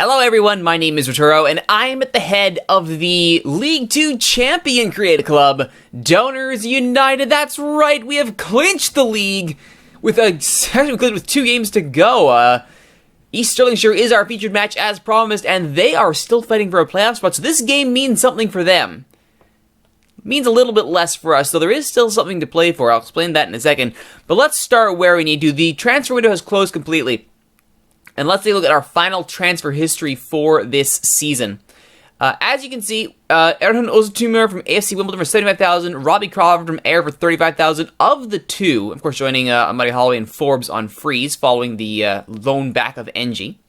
Hello everyone, my name is Rituro, and I am at the head of the League 2 Champion Creative Club, Donors United. That's right, we have clinched the league with 2 games to go. East Stirlingshire is our featured match as promised, and they are still fighting for a playoff spot, so this game means something for them. It means a little bit less for us, so there is still something to play for. I'll explain that in a second. But let's start where we need to. The transfer window has closed completely. And let's take a look at our final transfer history for this season. As you can see, Erhan Öztürk from AFC Wimbledon for $75,000, Robbie Crawford from Ayr for $35,000. Of the two, of course, joining Amadi Holloway and Forbes on freeze following the loan back of NG.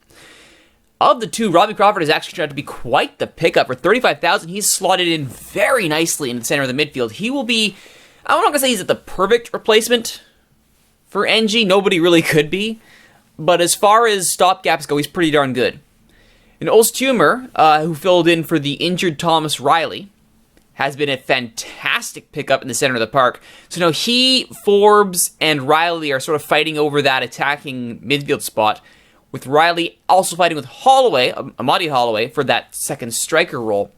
Of the two, Robbie Crawford has actually turned out to be quite the pickup. For $35,000, he's slotted in very nicely in the center of the midfield. He will be, I'm not going to say he's at the perfect replacement for NG. Nobody really could be. But as far as stopgaps go, he's pretty darn good. And Öztürk, who filled in for the injured Thomas Riley, has been a fantastic pickup in the center of the park. So now he, Forbes, and Riley are sort of fighting over that attacking midfield spot, with Riley also fighting with Holloway, Amadi Holloway, for that second striker role.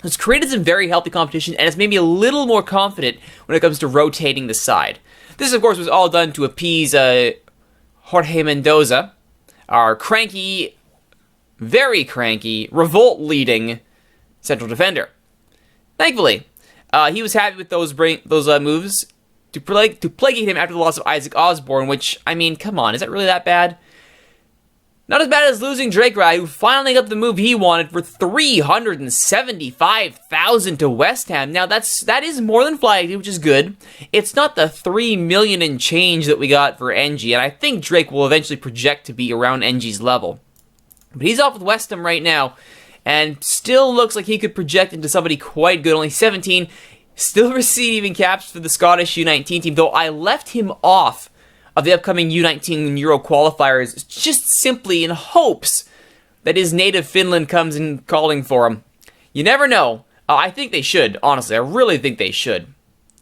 It's created some very healthy competition, and it's made me a little more confident when it comes to rotating the side. This, of course, was all done to appease Jorge Mendoza, our cranky, very cranky, revolt-leading central defender. Thankfully, he was happy with those moves to placate him after the loss of Isaac Osborne, which, I mean, come on, is that really that bad? Not as bad as losing Drake Rye, who finally got the move he wanted for $375,000 to West Ham. Now, that is more than flagged, which is good. It's not the $3 million and change that we got for NG, and I think Drake will eventually project to be around NG's level. But he's off with West Ham right now, and still looks like he could project into somebody quite good. Only 17, still receiving caps for the Scottish U19 team, though I left him off of the upcoming U19 Euro qualifiers, just simply in hopes that his native Finland comes in calling for him. You never know. I think they should, honestly. I really think they should.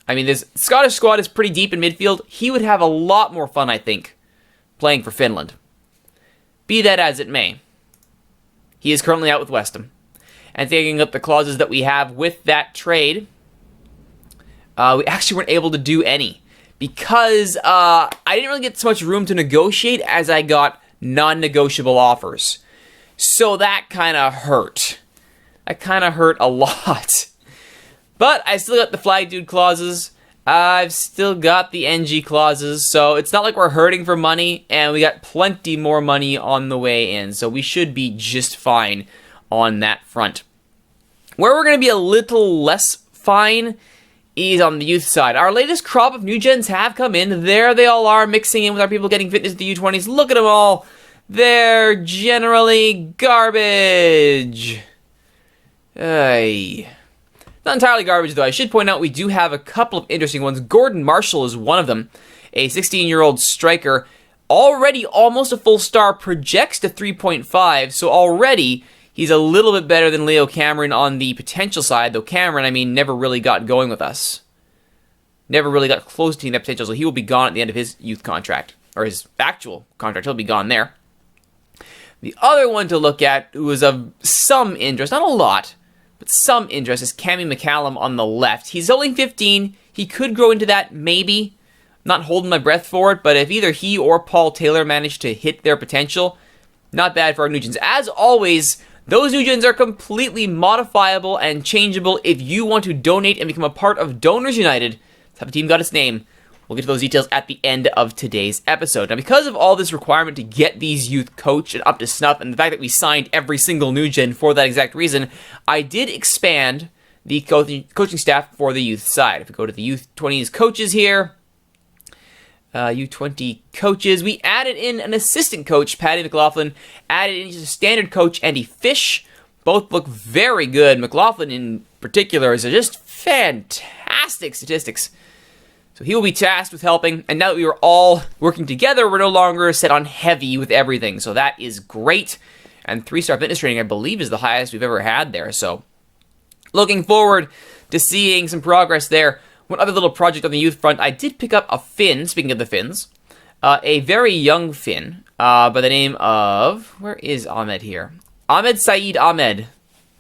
I mean, this Scottish squad is pretty deep in midfield. He would have a lot more fun, I think, playing for Finland. Be that as it may. He is currently out with West Ham. And taking up the clauses that we have with that trade, we actually weren't able to do any, because I didn't really get so much room to negotiate as I got non-negotiable offers. So that kind of hurt. That kind of hurt a lot. But I still got the flag dude clauses. I've still got the NG clauses. So it's not like we're hurting for money, and we got plenty more money on the way in. So we should be just fine on that front. Where we're going to be a little less fine is on the youth side. Our latest crop of new gens have come in. There they all are, mixing in with our people getting fitness at the U20s. Look at them all. They're generally garbage. Not entirely garbage, though. I should point out we do have a couple of interesting ones. Gordon Marshall is one of them. A 16-year-old striker. Already almost a full star. Projects to 3.5. So already he's a little bit better than Leo Cameron on the potential side, though Cameron, I mean, never really got going with us. Never really got close to that potential, so he will be gone at the end of his youth contract, or his actual contract. He'll be gone there. The other one to look at, who is of some interest, not a lot, but some interest, is Cammy McCallum on the left. He's only 15. He could grow into that, maybe. I'm not holding my breath for it, but if either he or Paul Taylor manage to hit their potential, not bad for our new gens. As always, those new gens are completely modifiable and changeable if you want to donate and become a part of Donors United. That's how the team got its name. We'll get to those details at the end of today's episode. Now, because of all this requirement to get these youth coached and up to snuff, and the fact that we signed every single new gen for that exact reason, I did expand the coaching staff for the youth side. If we go to the youth 20s coaches here, U20 coaches, we added in an assistant coach, Paddy McLaughlin, added in just a standard coach, Andy Fish. Both look very good. McLaughlin in particular is just fantastic statistics. So he will be tasked with helping, and now that we are all working together, we're no longer set on heavy with everything, so that is great. And 3-star fitness training, I believe, is the highest we've ever had there, so looking forward to seeing some progress there. One other little project on the youth front, I did pick up a Finn, speaking of the Finns, a very young Finn by the name of, where is Ahmed here? Ahmed Saeed Ahmed,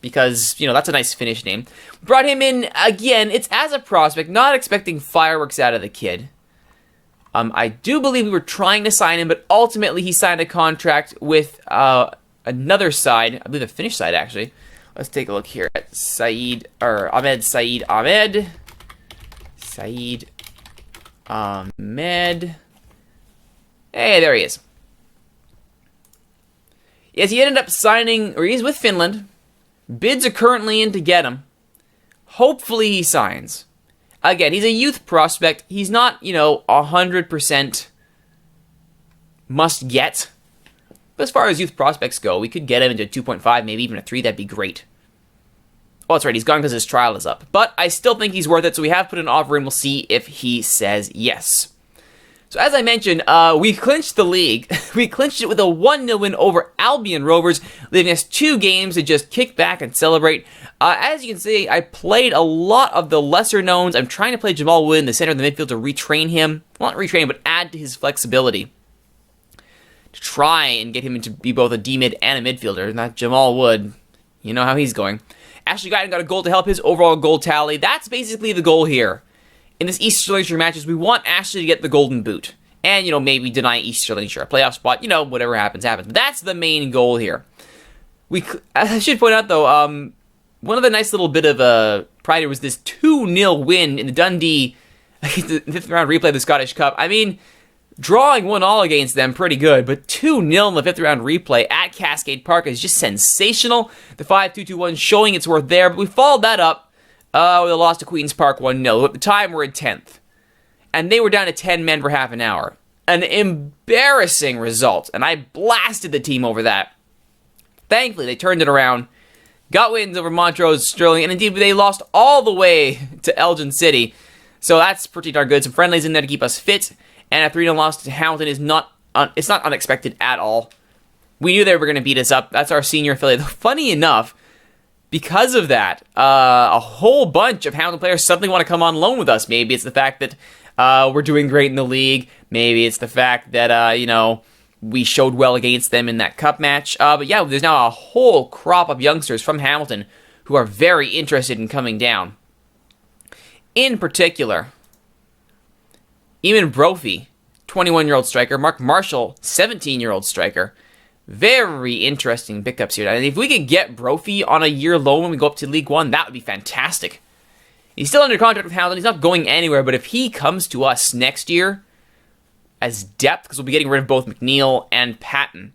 because, you know, that's a nice Finnish name. Brought him in, again, it's as a prospect, not expecting fireworks out of the kid. I do believe we were trying to sign him, but ultimately he signed a contract with another side, I believe the Finnish side, actually. Let's take a look here at Ahmed Saeed Ahmed. Saeed Ahmed. Hey, there he is. Yes, he ended up signing, or he's with Finland. Bids are currently in to get him. Hopefully he signs. Again, he's a youth prospect. He's not, you know, 100% must get. But as far as youth prospects go, we could get him into 2.5, maybe even a 3. That'd be great. Oh, that's right. He's gone because his trial is up. But I still think he's worth it, so we have put an offer in. We'll see if he says yes. So as I mentioned, we clinched the league. We clinched it with a 1-0 win over Albion Rovers, leaving us 2 games to just kick back and celebrate. As you can see, I played a lot of the lesser knowns. I'm trying to play Jamal Wood in the center of the midfield to retrain him. Well, not retrain, but add to his flexibility. To try and get him to be both a D-mid and a midfielder. Not Jamal Wood. You know how he's going. Ashley Gratton got a goal to help his overall goal tally. That's basically the goal here. In this East Stirlingshire matches, we want Ashley to get the golden boot. And, you know, maybe deny East Stirlingshire a playoff spot. You know, whatever happens, happens. But that's the main goal here. I should point out, though, one of the nice little bit of pride was this 2-0 win in the Dundee, the 5th round replay of the Scottish Cup. I mean, drawing 1-1 against them, pretty good. But 2-0 in the 5th round replay at Cascade Park is just sensational. The 5-2-2-1 showing its worth there. But we followed that up with a loss to Queen's Park 1-0. At the time, we're in 10th. And they were down to 10 men for half an hour. An embarrassing result. And I blasted the team over that. Thankfully, they turned it around. Got wins over Montrose, Stirling, and indeed, they lost all the way to Elgin City. So that's pretty darn good. Some friendlies in there to keep us fit. And a 3-0 loss to Hamilton is not unexpected at all. We knew they were going to beat us up. That's our senior affiliate. Funny enough, because of that, a whole bunch of Hamilton players suddenly want to come on loan with us. Maybe it's the fact that we're doing great in the league. Maybe it's the fact that, you know, we showed well against them in that cup match. But yeah, there's now a whole crop of youngsters from Hamilton who are very interested in coming down. In particular, Eamon Brophy, 21-year-old striker. Mark Marshall, 17-year-old striker. Very interesting pickups here. And if we could get Brophy on a year loan when we go up to League One, that would be fantastic. He's still under contract with Hamilton. He's not going anywhere. But if he comes to us next year as depth, because we'll be getting rid of both McNeil and Patton,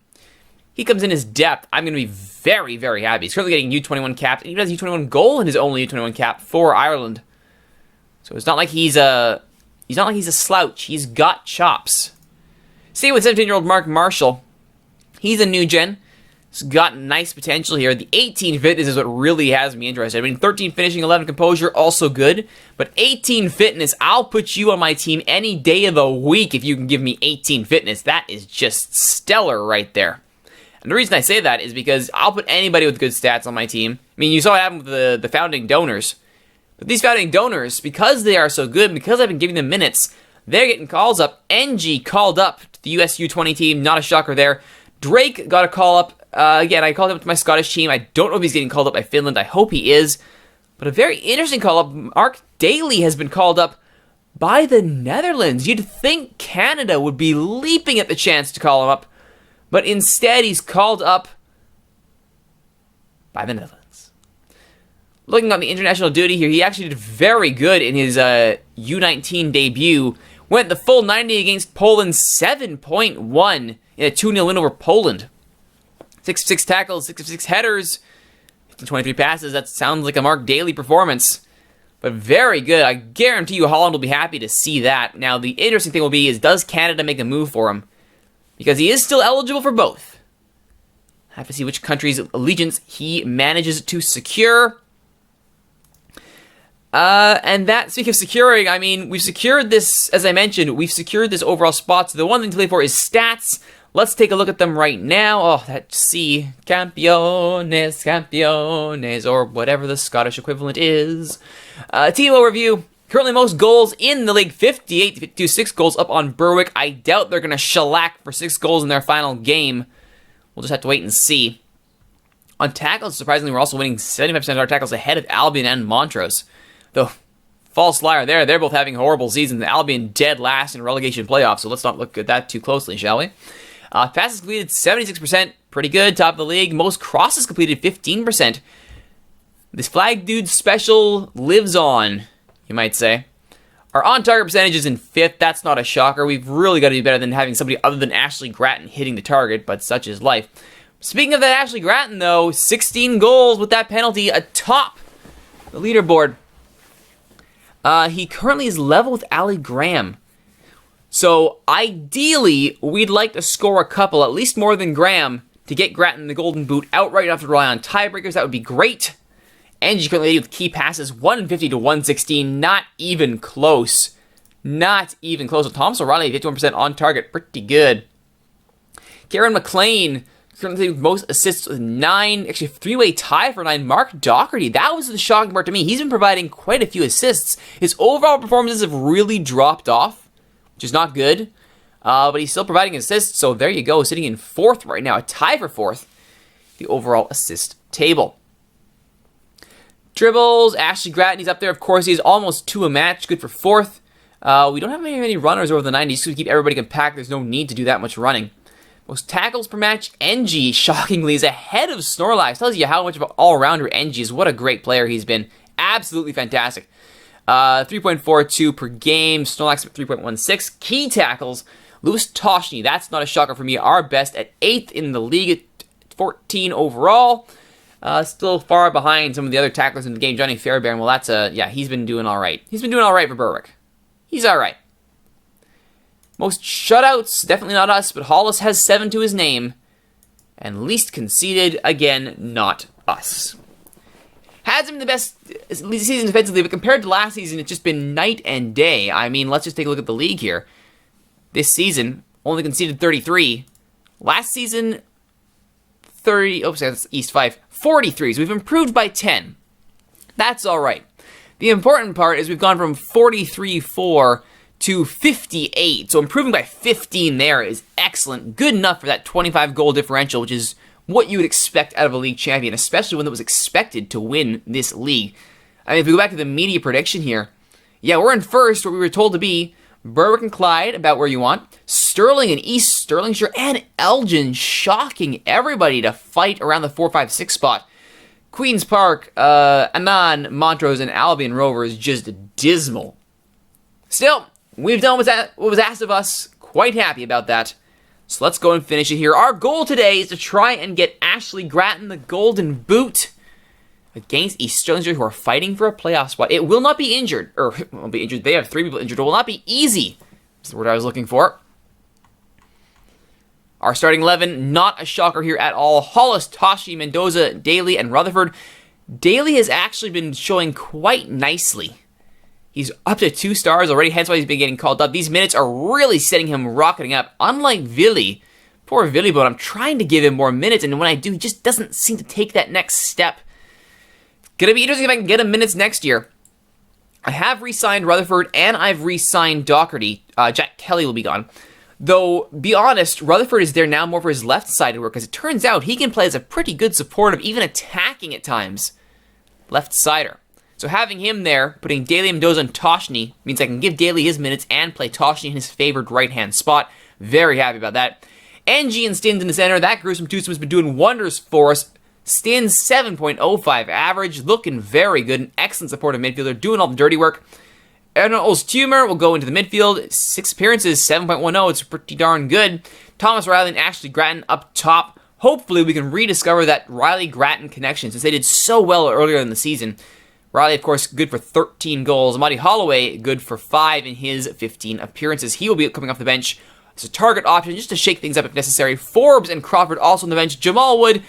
he comes in as depth, I'm going to be very, very happy. He's currently getting U21 caps, and he has a U21 goal in his only U21 cap for Ireland. So it's not like he's a slouch. He's got chops. Same with 17-year-old Mark Marshall. He's a new gen. He's got nice potential here. The 18 fitness is what really has me interested. I mean, 13 finishing, 11 composure, also good. But 18 fitness, I'll put you on my team any day of the week if you can give me 18 fitness. That is just stellar right there. And the reason I say that is because I'll put anybody with good stats on my team. I mean, you saw what happened with the founding donors. But these founding donors, because they are so good, because I've been giving them minutes, they're getting calls up. NG called up to the US U20 team. Not a shocker there. Drake got a call up. Again, I called him up to my Scottish team. I don't know if he's getting called up by Finland. I hope he is. But a very interesting call up. Mark Daly has been called up by the Netherlands. You'd think Canada would be leaping at the chance to call him up. But instead, he's called up by the Netherlands. Looking on the international duty here, he actually did very good in his U19 debut. Went the full 90 against Poland, 7.1 in a 2-0 win over Poland. 6 of 6 tackles, 6 of 6 headers, 23 passes. That sounds like a Mark Daly performance. But very good. I guarantee you Holland will be happy to see that. Now, the interesting thing will be is, does Canada make a move for him? Because he is still eligible for both. Have to see which country's allegiance he manages to secure. And that, speaking of securing, I mean, we've secured this, as I mentioned, we've secured this overall spot. So the one thing to look for is stats. Let's take a look at them right now. Oh, let's see. Campeones, or whatever the Scottish equivalent is. Team overview. Currently most goals in the league, 58 to 52, 6 goals up on Berwick. I doubt they're going to shellac for 6 goals in their final game. We'll just have to wait and see. On tackles, surprisingly, we're also winning 75% of our tackles ahead of Albion and Montrose. Though, false liar there. They're both having horrible seasons. Albion dead last in relegation playoffs, so let's not look at that too closely, shall we? Passes completed 76%, pretty good, top of the league. Most crosses completed 15%. This flag dude special lives on, you might say. Our on-target percentage is in 5th. That's not a shocker. We've really got to be better than having somebody other than Ashley Gratton hitting the target, but such is life. Speaking of that Ashley Gratton, though, 16 goals with that penalty atop the leaderboard. He currently is level with Ali Graham. So, ideally, we'd like to score a couple, at least more than Graham, to get Gratton the golden boot outright. You don't have to rely on tiebreakers. That would be great. NG currently leading with key passes, 150 to 116. Not even close. Not even close. So Thomas O'Reilly, 51% on target. Pretty good. Karen McLean, currently with most assists with 9. Actually, a 3-way tie for 9. Mark Doherty. That was the shocking part to me. He's been providing quite a few assists. His overall performances have really dropped off, which is not good. But he's still providing assists. So there you go. Sitting in 4th right now. A tie for 4th. The overall assist table. Dribbles, Ashley Gratton, he's up there. Of course, he's almost 2 a match. Good for 4th. We don't have many runners over the 90s. Just to keep everybody compact, there's no need to do that much running. Most tackles per match, NG, shockingly, is ahead of Snorlax. Tells you how much of an all-rounder NG is. What a great player he's been. Absolutely fantastic. 3.42 per game. Snorlax at 3.16. Key tackles, Lewis Toshny. That's not a shocker for me. Our best at 8th in the league at 14 overall. Still far behind some of the other tacklers in the game. Johnny Fairbairn, well, he's been doing all right. He's been doing all right for Berwick. He's all right. Most shutouts, definitely not us, but Hollis has 7 to his name. And least conceded, again, not us. Hasn't been the best season defensively, but compared to last season, it's just been night and day. I mean, let's just take a look at the league here. This season, only conceded 33. Last season, 30, that's East 5, 43. So we've improved by 10. That's all right. The important part is we've gone from 43-4 to 58. So improving by 15 there is excellent. Good enough for that 25 goal differential, which is what you would expect out of a league champion, especially one that was expected to win this league. I mean, if we go back to the media prediction here, yeah, we're in first where we were told to be. Berwick and Clyde, about where you want. Stirling and East Stirlingshire, and Elgin, shocking everybody to fight around the 4-5-6 spot. Queen's Park, Annan, Montrose, and Albion Rovers, just dismal. Still, we've done what was asked of us. Quite happy about that. So let's go and finish it here. Our goal today is to try and get Ashley Gratton the golden boot against East Stirlingshire, who are fighting for a playoff spot. It will not be injured, or it won't be injured. They have 3 people injured. It will not be easy. That's the word I was looking for. Our starting 11, not a shocker here at all. Hollis, Toshi, Mendoza, Daly, and Rutherford. Daly has actually been showing quite nicely. He's up to 2 stars already, hence why he's been getting called up. These minutes are really setting him rocketing up. Unlike Vili, poor Vili, but I'm trying to give him more minutes, and when I do, he just doesn't seem to take that next step. Gonna be interesting if I can get him minutes next year. I have re-signed Rutherford, and I've re-signed Doherty. Jack Kelly will be gone. Though, be honest, Rutherford is there now more for his left-sided work, because it turns out he can play as a pretty good supportive, even attacking at times, left-sider. So having him there, putting Daly, Mendoza, and Toshny, means I can give Daly his minutes and play Toshny in his favored right-hand spot. Very happy about that. NG and Stins in the center. That gruesome twosome has been doing wonders for us. Stins, 7.05 average, looking very good. An excellent supportive midfielder, doing all the dirty work. Ernol's Tumor will go into the midfield. 6 appearances, 7.10. It's pretty darn good. Thomas Riley and Ashley Gratton up top. Hopefully we can rediscover that Riley-Gratton connection since they did so well earlier in the season. Riley, of course, good for 13 goals. Amadi Holloway, good for 5 in his 15 appearances. He will be coming off the bench as a target option just to shake things up if necessary. Forbes and Crawford also on the bench. Jamal Wood,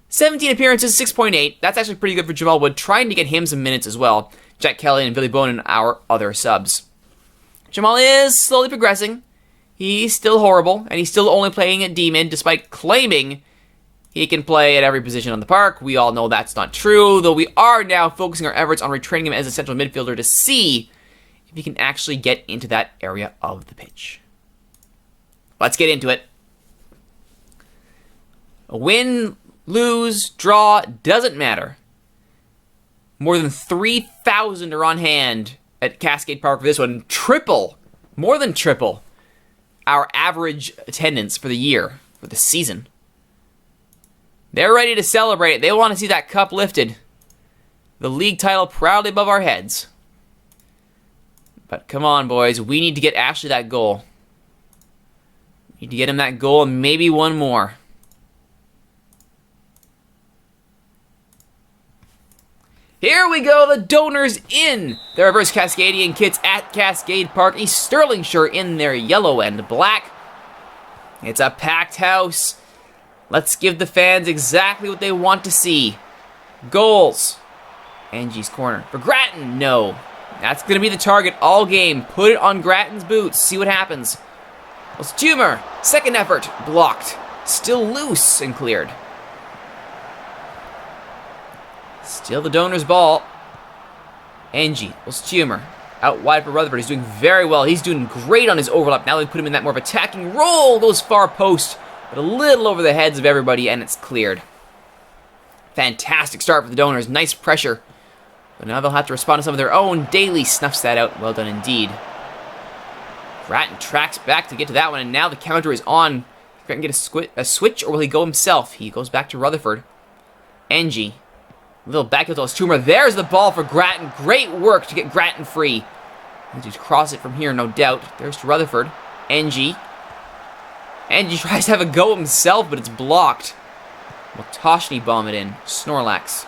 17 appearances, 6.8. That's actually pretty good for Jamal Wood, trying to get him some minutes as well. Jack Kelly and Billy Bonin, our other subs. Jamal is slowly progressing. He's still horrible, and he's still only playing at D-mid, despite claiming he can play at every position on the park. We all know that's not true, though we are now focusing our efforts on retraining him as a central midfielder to see if he can actually get into that area of the pitch. Let's get into it. A win lose, draw, doesn't matter. More than 3,000 are on hand at Cascade Park for this one. Triple, more than triple, our average attendance for the year, for the season. They're ready to celebrate. They want to see that cup lifted. The league title proudly above our heads. But come on, boys. We need to get Ashley that goal. We need to get him that goal and maybe one more. Here we go, the donors in their reverse Cascadian kits at Cascade Park. East Stirlingshire in their yellow and black. It's a packed house. Let's give the fans exactly what they want to see. Goals. NG's corner. For Gratton, no. That's going to be the target all game. Put it on Gratton's boots. See what happens. Tumor. Second effort. Blocked. Still loose and cleared. Still the donor's ball. NG. Tumor. Out wide for Rutherford. He's doing very well. He's doing great on his overlap. Now they put him in that more of attacking role. Goes far post. But a little over the heads of everybody, and it's cleared. Fantastic start for the donors. Nice pressure. But now they'll have to respond to some of their own. Daly snuffs that out. Well done indeed. Gratton tracks back to get to that one, and now the counter is on. Gratton get a switch, or will he go himself? He goes back to Rutherford. NG. Little back to Tumor. There's the ball for Gratton. Great work to get Gratton free. Need to cross it from here, no doubt. There's to Rutherford. NG. NG tries to have a go himself, but it's blocked. Will Toshny bomb it in? Snorlax.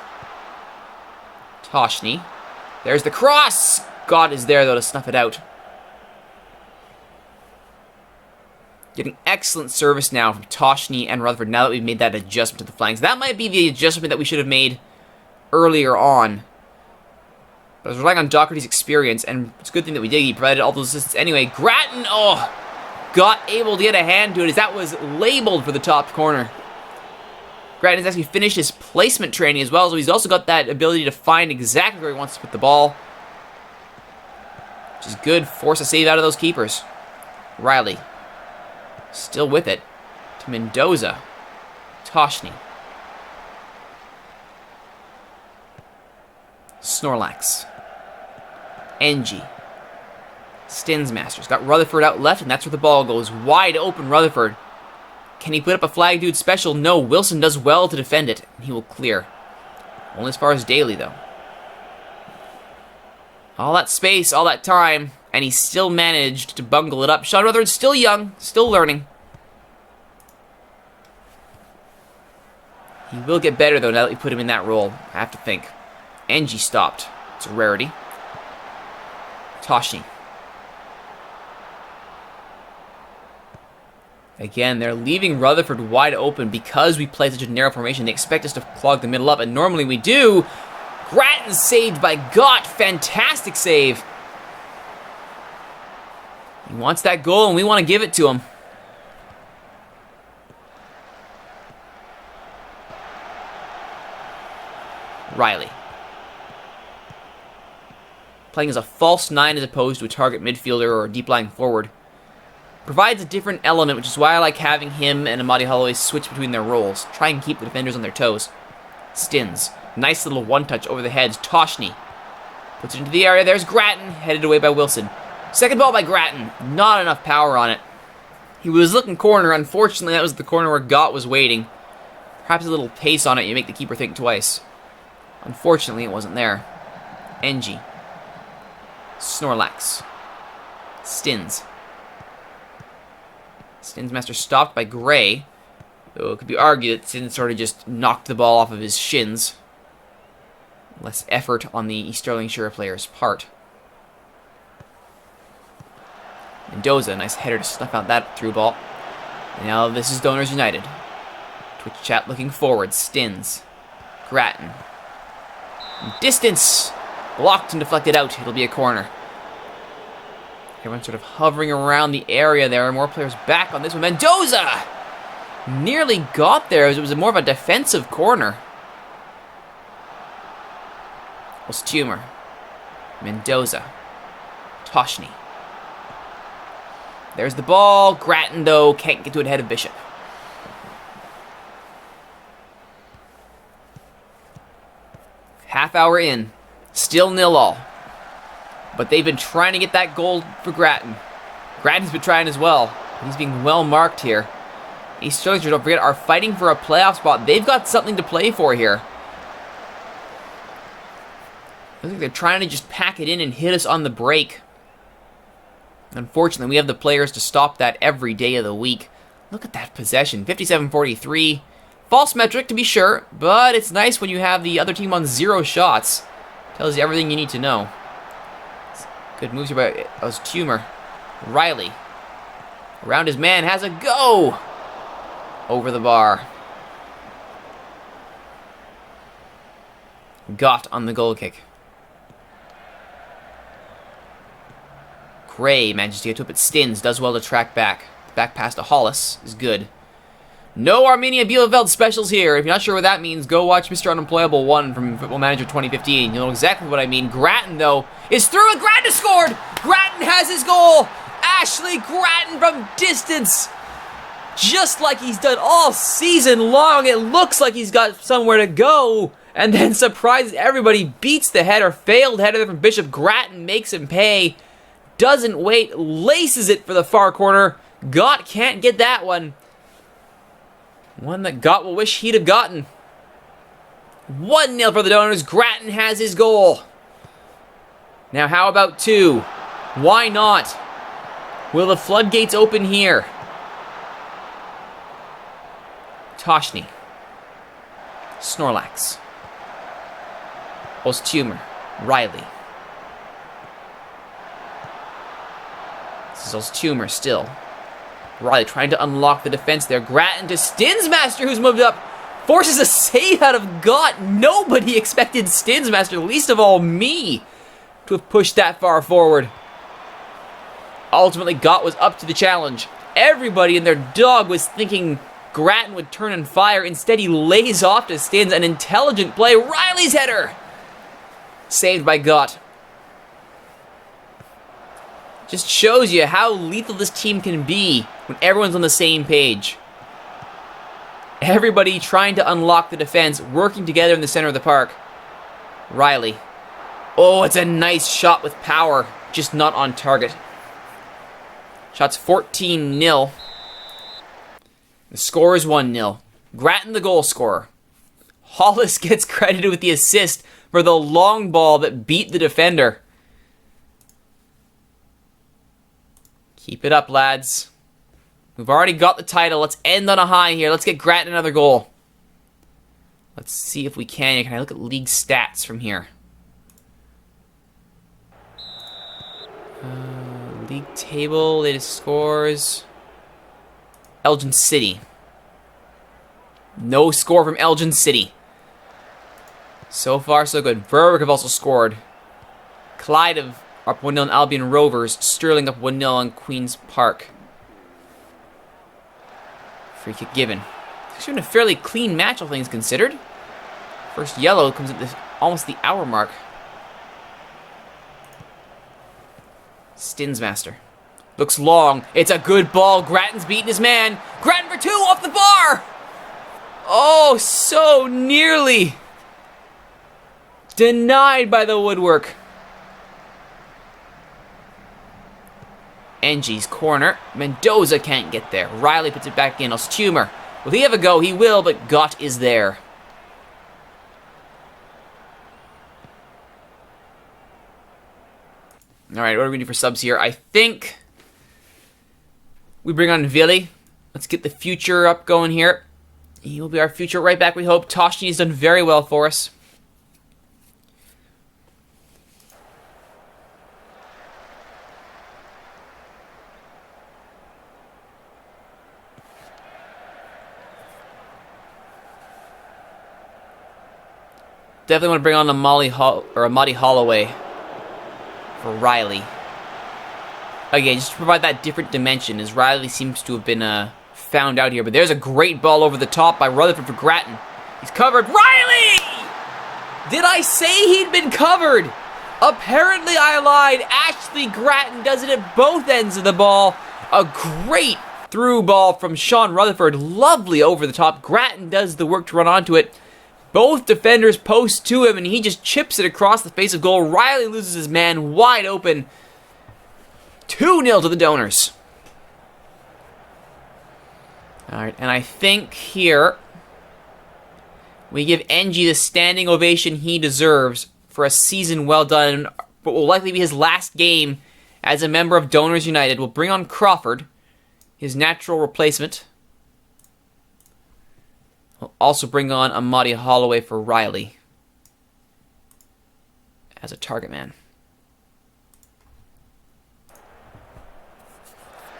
Toshny. There's the cross! God is there, though, to snuff it out. Getting excellent service now from Toshny and Rutherford now that we've made that adjustment to the flanks. That might be the adjustment that we should have made earlier on. But I was relying on Doherty's experience, and it's a good thing that we did. He provided all those assists anyway. Gratton, got able to get a hand to it as that was labeled for the top corner. Gratton has actually finished his placement training as well, so he's also got that ability to find exactly where he wants to put the ball. Which is good. Force a save out of those keepers. Riley. Still with it. To Mendoza. Toshny. Snorlax. NG. Stinsmaster's got Rutherford out left, and that's where the ball goes. Wide open, Rutherford. Can he put up a flag dude special? No, Wilson does well to defend it. He will clear. Only as far as Daly, though. All that space, all that time, and he still managed to bungle it up. Sean Rutherford's still young, still learning. He will get better, though, now that we put him in that role. I have to think. NG stopped. It's a rarity. Toshny. Again, they're leaving Rutherford wide open because we play such a narrow formation. They expect us to clog the middle up, and normally we do. Gratton saved by Gott. Fantastic save. He wants that goal, and we want to give it to him. Riley. Playing as a false 9 as opposed to a target midfielder or a deep lying forward. Provides a different element, which is why I like having him and Amadi Holloway switch between their roles. Try and keep the defenders on their toes. Stins. Nice little one-touch over the heads. Toshny. Puts it into the area. There's Gratton. Headed away by Wilson. Second ball by Gratton. Not enough power on it. He was looking corner. Unfortunately, that was the corner where Gott was waiting. Perhaps a little pace on it. You make the keeper think twice. Unfortunately, it wasn't there. NG. Snorlax. Stins. Stinsmaster stopped by Gray, though it could be argued that Stins sort of just knocked the ball off of his shins. Less effort on the East Stirlingshire player's part. Mendoza, nice header to snuff out that through ball. And now this is Donors United. Twitch chat looking forward. Stins. Gratton. Distance! Blocked and deflected out. It'll be a corner. Everyone's sort of hovering around the area. There are more players back on this one. Mendoza! Nearly got there as it was more of a defensive corner. Tumor. Mendoza. Toshny. There's the ball. Gratton, though, can't get to it ahead of Bishop. Half hour in. Still 0-all. But they've been trying to get that goal for Grattan. Grattan's been trying as well. He's being well marked here. East Stirlingshire, don't forget, are fighting for a playoff spot. They've got something to play for here. I think they're trying to just pack it in and hit us on the break. Unfortunately, we have the players to stop that every day of the week. Look at that possession. 57-43. False metric, to be sure, but it's nice when you have the other team on 0 shots. Tells you everything you need to know. Good moves here by Tumor. Riley. Around his man, has a go! Over the bar. Got on the goal kick. Gray manages to get to it, but Stins does well to track back. The back pass to Hollis is good. No Armenia Bielefeld specials here. If you're not sure what that means, go watch Mr. Unemployable 1 from Football Manager 2015. You'll know exactly what I mean. Grattan, though, is through, and Grattan has scored! Grattan has his goal! Ashley Grattan from distance! Just like he's done all season long, it looks like he's got somewhere to go, and then surprises everybody, beats the header, failed header from Bishop. Grattan makes him pay, doesn't wait, laces it for the far corner. Gott can't get that one. One that Gott will wish he'd have gotten. 1-0 for the Donors. Grattan has his goal. Now how about 2? Why not? Will the floodgates open here? Toshny. Snorlax. Osthumer. Riley. This is Osthumer still. Riley trying to unlock the defense there. Grattan to Stinsmaster, who's moved up. Forces a save out of Gott. Nobody expected Stinsmaster, least of all me, to have pushed that far forward. Ultimately, Gott was up to the challenge. Everybody and their dog was thinking Grattan would turn and fire. Instead, he lays off to Stins. An intelligent play. Riley's header! Saved by Gott. Just shows you how lethal this team can be when everyone's on the same page. Everybody trying to unlock the defense, working together in the center of the park. Riley. Oh, it's a nice shot with power, just not on target. Shot's 14-0. The score is 1-0. Grattan the goal scorer. Hollis gets credited with the assist for the long ball that beat the defender. Keep it up, lads. We've already got the title. Let's end on a high here. Let's get Grattan another goal. Let's see if we can. Can I look at league stats from here? League table, latest scores. Elgin City. No score from Elgin City. So far, so good. Berwick have also scored. Clyde have up 1-0 on Albion Rovers. Stirling up 1-0 on Queen's Park. Free kick given. It's been a fairly clean match, all things considered. First yellow comes at almost the hour mark. Stinsmaster. Looks long. It's a good ball. Grattan's beating his man. Grattan for 2 off the bar! Oh, so nearly. Denied by the woodwork. NG's corner. Mendoza can't get there. Riley puts it back in. Osthumer. Will he have a go? He will, but Gott is there. Alright, what are we going to do for subs here? I think we bring on Vili. Let's get the future up going here. He will be our future right back, we hope. Toshny has done very well for us. Definitely want to bring on Amadi Holloway for Riley. Again, just to provide that different dimension, as Riley seems to have been found out here. But there's a great ball over the top by Rutherford for Grattan. He's covered. Riley! Did I say he'd been covered? Apparently I lied. Ashley Grattan does it at both ends of the ball. A great through ball from Sean Rutherford. Lovely over the top. Grattan does the work to run onto it. Both defenders post to him, and he just chips it across the face of goal. Riley loses his man wide open. 2-0 to the Donors. Alright, and I think here we give NG the standing ovation he deserves for a season well done, but will likely be his last game as a member of Donors United. We'll bring on Crawford, his natural replacement. We'll also bring on Amadi Holloway for Riley as a target man.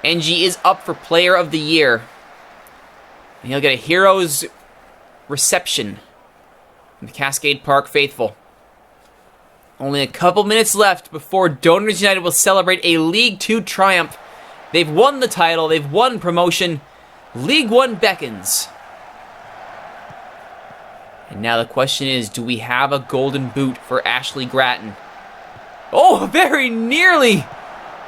NG is up for Player of the Year. And he'll get a hero's reception from the Cascade Park faithful. Only a couple minutes left before Donors United will celebrate a League 2 triumph. They've won the title, they've won promotion. League 1 beckons. And now the question is, do we have a golden boot for Ashley Gratton? Oh, very nearly!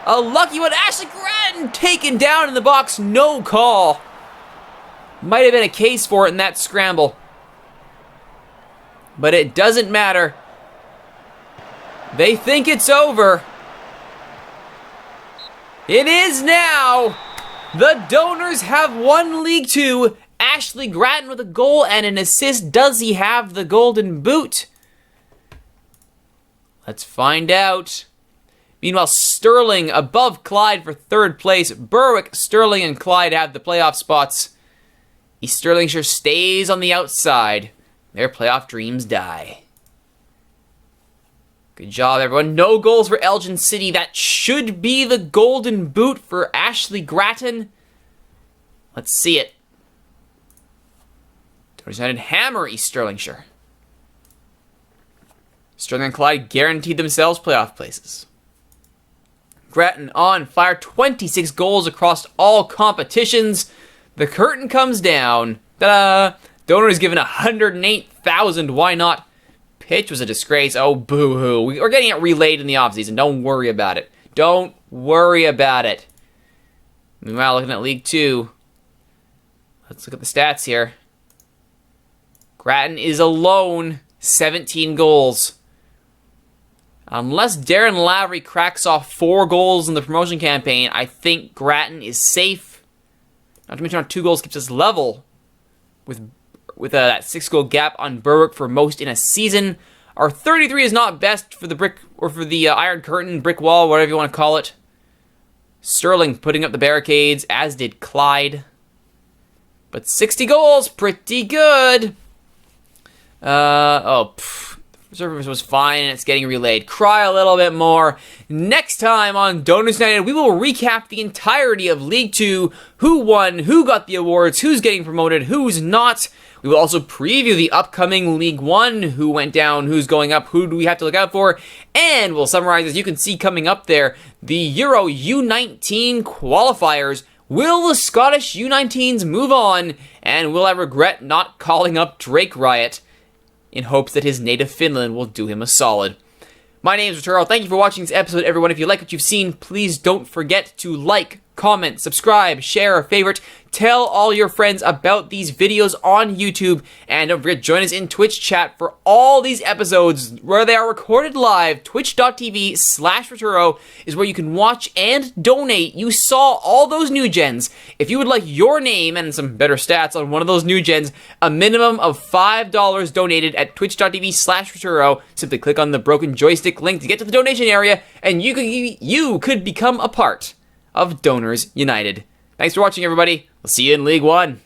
A lucky one. Ashley Gratton taken down in the box, no call. Might have been a case for it in that scramble. But it doesn't matter. They think it's over. It is now. The Donors have won League 2. Ashley Gratton with a goal and an assist. Does he have the golden boot? Let's find out. Meanwhile, Stirling above Clyde for third place. Berwick, Stirling, and Clyde have the playoff spots. East Stirlingshire stays on the outside. Their playoff dreams die. Good job, everyone. No goals for Elgin City. That should be the golden boot for Ashley Gratton. Let's see it. Donors United hammer East Stirlingshire. Stirling and Clyde guaranteed themselves playoff places. Gratton on fire. 26 goals across all competitions. The curtain comes down. Ta-da! Donors given 108,000. Why not? Pitch was a disgrace. Oh, boo-hoo. We're getting it relayed in the offseason. Don't worry about it. Don't worry about it. Meanwhile, looking at League 2. Let's look at the stats here. Gratton is alone. 17 goals. Unless Darren Lavery cracks off 4 goals in the promotion campaign, I think Gratton is safe. Not to mention our 2 goals keeps us level with that 6-goal gap on Berwick for most in a season. Our 33 is not best for the brick or for the Iron Curtain, brick wall, whatever you want to call it. Stirling putting up the barricades, as did Clyde. But 60 goals, pretty good. Service was fine, and it's getting relayed. Cry a little bit more. Next time on Donors United, we will recap the entirety of League 2. Who won, who got the awards, who's getting promoted, who's not. We will also preview the upcoming League 1, who went down, who's going up, who do we have to look out for. And we'll summarize, as you can see coming up there, the Euro U19 qualifiers. Will the Scottish U19s move on? And will I regret not calling up Drake Riot in hopes that his native Finland will do him a solid? My name is Rituro. Thank you for watching this episode, everyone. If you like what you've seen, please don't forget to like, comment, subscribe, share, favorite, tell all your friends about these videos on YouTube, and don't forget to join us in Twitch chat for all these episodes where they are recorded live. Twitch.tv/Rituro is where you can watch and donate. You saw all those new gens. If you would like your name and some better stats on one of those new gens, a minimum of $5 donated at Twitch.tv/Rituro. Simply click on the broken joystick link to get to the donation area, and you could become a part of Donors United. Thanks for watching, everybody. We'll see you in League 1.